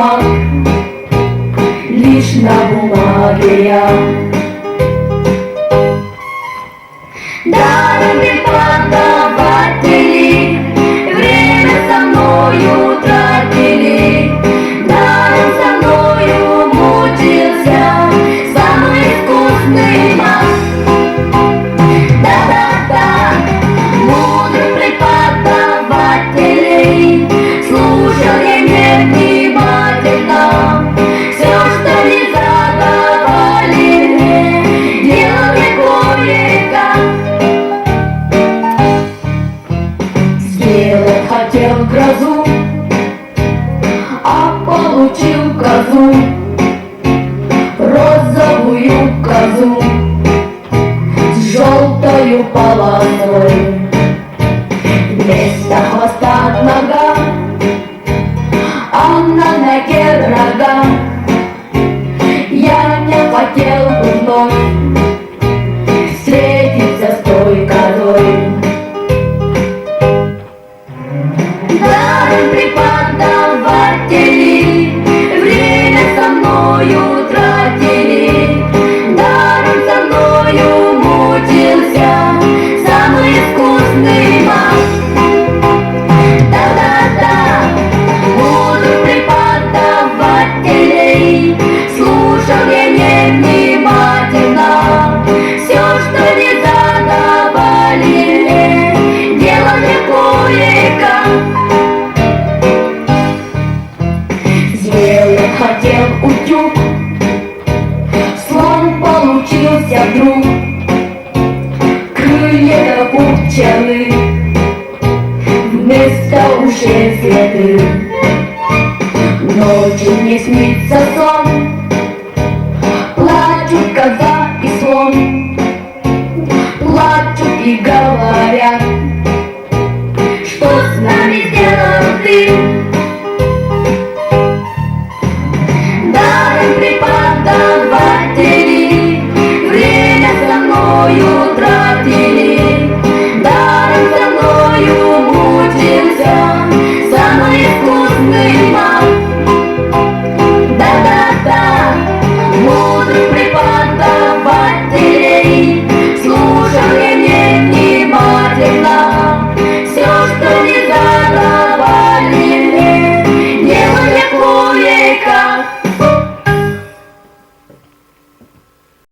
маг, лишь на бумаге я. Даром преподаватели время со мною тратили, даром со мною мучился самый искусный маг. Да-да-да, мудрых преподавателей слушал я невнимательно. Все, что не задавали мне, делал я кое-как. Сделать хотел грозу, а получил козу, розовую козу с желтою полосой. Вместо хвоста нога, а на ноге рога. Я не хотел бы вновь встретиться с той козой. Даром преподаватели время со мною тратили, даром со мною мучился самый искусный маг. Да-да-да, мудрых преподавателей слушал я невнимательно. Все, что не задавали мне, делал я кое-как. Сделать хотел утюг, слон получился вдруг. Крылья как у пчелы, вместо ушей следы. Ночью мне снится сон, плачут коза и слон, плачут и говорят, что с нами сделал ты. Даром преподаватели время со мною тратили, даром со мною мучился самый искусный маг. Да-да-да,